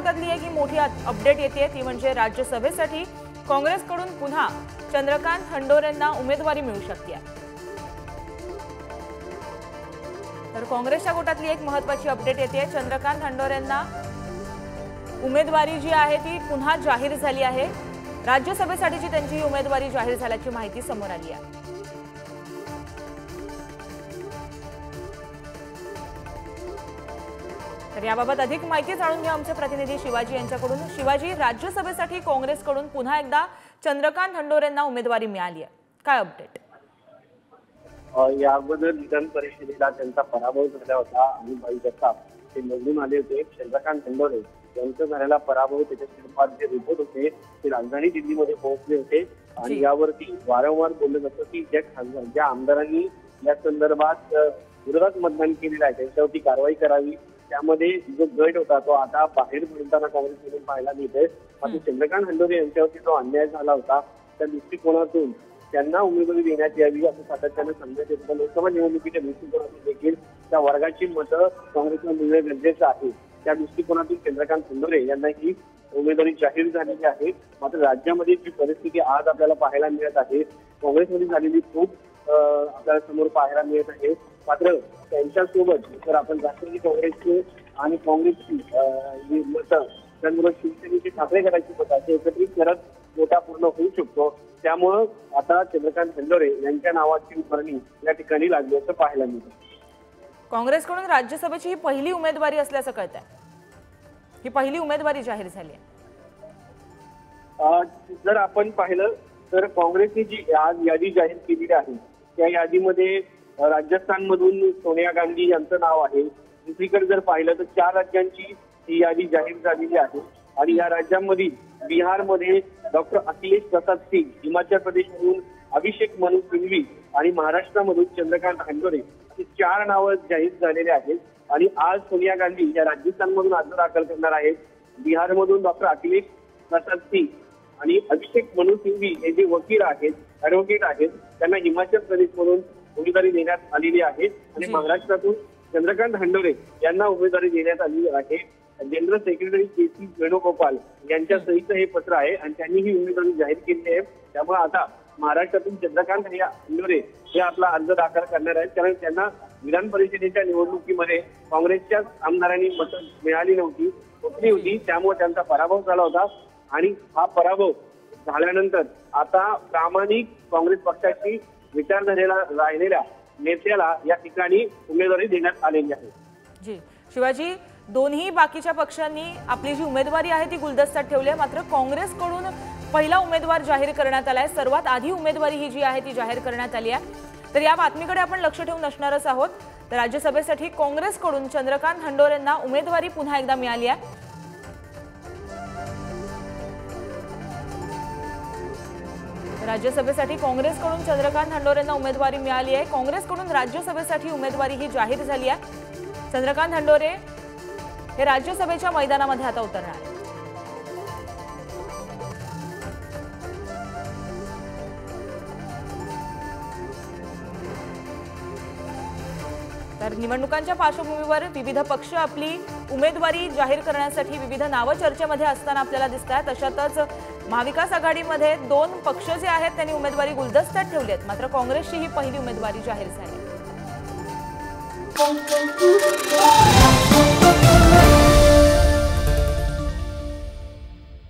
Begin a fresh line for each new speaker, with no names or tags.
गोटातली एक ही मोठी अपडेट येते ती म्हणजे राज्यसभेसाठी काँग्रेसकडून पुन्हा चंद्रकांत हंडोरेंना उमेदवारी मिळू शकते। तर काँग्रेसच्या गोटातली एक महत्त्वाची अपडेट येते, चंद्रकांत हंडोरेंना उमेदवारी जी आहे ती पुन्हा जाहीर झाली आहे। राज्यसभेसाठीची त्यांची उमेदवारी जाहीर झाल्याची माहिती समोर आली आहे। तर याबाबत अधिक माहिती जाणून घ्या आमचे प्रतिनिधी शिवाजी यांच्याकडून। शिवाजी, राज्यसभेसाठी काँग्रेसकडून पुन्हा एकदा चंद्रकांत हंडोरेंना उमेदवारी मिळाली आहे, काय अपडेट?
या अगोदर विधान परिषदेला त्यांचा पराभव झाला होता आणि भाई जगताप ते निवडून आले होते। चंद्रकांत हंडोरे यांचा झालेला पराभव, त्याच्या स्वरूपात जे रिपोर्ट होते ते राजधानी दिल्लीमध्ये पोहोचले होते आणि यावरती वारंवार बोललं जातं की ज्या आमदारांनी या संदर्भात विरोधात मतदान केलेलं आहे त्यांच्यावरती कारवाई करावी। त्यामध्ये जो गट होता तो आता बाहेर पडताना काँग्रेसमधून पाहायला मिळतोय। मात्र चंद्रकांत हंडोरे यांच्यावरती जो अन्याय झाला होता त्या दृष्टिकोनातून त्यांना उमेदवारी देण्यात यावी असं सातत्याने सांगण्यात येत होतं। लोकसभा निवडणुकीच्या दृष्टिकोनातून देखील त्या वर्गाची मतं काँग्रेसला मिळणं गरजेचं आहे। त्या दृष्टिकोनातून चंद्रकांत हंडोरे यांना ही उमेदवारी जाहीर झालेली आहे। मात्र राज्यामध्ये जी परिस्थिती आज आपल्याला पाहायला मिळत आहे, काँग्रेसमध्ये झालेली खूप आपल्याला समोर पाहायला मिळत आहे। मात्र त्यांच्यासोबत जर आपण राष्ट्रवादी काँग्रेसचे आणि काँग्रेसची मतं त्यामुळे शिवसेनेची ठाकरे गटाची मतं असे एकत्रित करत मोठा पूर्ण होऊ शकतो। त्यामुळं आता चंद्रकांत हंडोरे यांच्या नावाची उभारणी या ठिकाणी लागली असं पाहायला मिळतं।
काँग्रेसकडून राज्यसभेची ही पहिली उमेदवारी असल्याचं कळतंय, ही पहिली उमेदवारी जाहीर झाली आहे।
जर आपण पाहिलं तर काँग्रेसने जी आज यादी जाहीर केलेली आहे त्या यादीमध्ये राजस्थानमधून सोनिया गांधी यांचं नाव आहे। दुसरीकडे जर पाहिलं तर 4 राज्यांची ही यादी जाहीर झालेली आहे आणि या राज्यांमध्ये बिहारमध्ये डॉक्टर अखिलेश प्रसाद सिंग, हिमाचल प्रदेशमधून अभिषेक मनु सिंघवी आणि महाराष्ट्रामधून चंद्रकांत हंडोरे ही 4 नावं जाहीर झालेली आहेत। आणि आज सोनिया गांधी या राजस्थानमधून अर्ज दाखल करणार आहेत। बिहारमधून डॉक्टर अखिलेश प्रसाद सिंग आणि अभिषेक मनु सिंघवी हे जे वकील आहेत, ॲडव्होकेट आहेत, त्यांना हिमाचल प्रदेशमधून उमेदवारी देण्यात आलेली आहे आणि महाराष्ट्रातून चंद्रकांत हंडोरे यांना उमेदवारी देण्यात आली आहे। General secretary KC. वेणुगोपाल यांच्या सहीचं हे पत्र आहे आणि त्यांनी ही उमेदवारी जाहीर केली आहे। त्यामुळे आता महाराष्ट्रातून चंद्रकांत हंडोरे हे आपला अर्ज दाखल करणार आहेत, कारण त्यांना विधान परिषदेच्या निवडणुकीमध्ये काँग्रेसच्या आमदारांनी मतं मिळाली नव्हती, हुकली होती, त्यामुळे त्यांचा पराभव झाला होता। आणि हा पराभव झाल्यानंतर आता प्रामाणिक काँग्रेस पक्षाची विचारधारेला राहिलेल्या नेत्याला या ठिकाणी उमेदवारी देण्यात आलेली आहे।
जी शिवाजी, दोन्ही बाकीच्या पक्षांनी आपली जी उमेदवारी आहे ती गुलदस्त्यात ठेवली आहे, मात्र काँग्रेसकडून पहिला उमेदवार जाहीर करण्यात आलाय। सर्वात आधी उमेदवारी ही जी आहे ती जाहीर करण्यात आली आहे। तर या बातमीकडे आपण लक्ष ठेवून असणारच आहोत। तर राज्यसभेसाठी काँग्रेसकडून चंद्रकांत हंडोरेंना उमेदवारी पुन्हा एकदा मिळाली आहे। राज्यसभेसाठी काँग्रेसकडून चंद्रकांत हंडोरेंना उमेदवारी मिळाली आहे। काँग्रेसकडून राज्यसभेसाठी उमेदवारी ही जाहीर झाली आहे। चंद्रकांत हंडोरे हे राज्यसभेच्या मैदानामध्ये आता उतरणार आहेत। तर निवडणुकांच्या पार्श्वभूमीवर विविध पक्ष आपली उमेदवारी जाहीर करण्यासाठी विविध नावं चर्चेमध्ये असताना आपल्याला दिसतात। अशातच महाविकास आघाडीमध्ये 2 पक्ष जे आहेत त्यांनी उमेदवारी गुलदस्त्यात ठेवली आहेत, मात्र काँग्रेसची ही पहिली उमेदवारी जाहीर झाली आहे।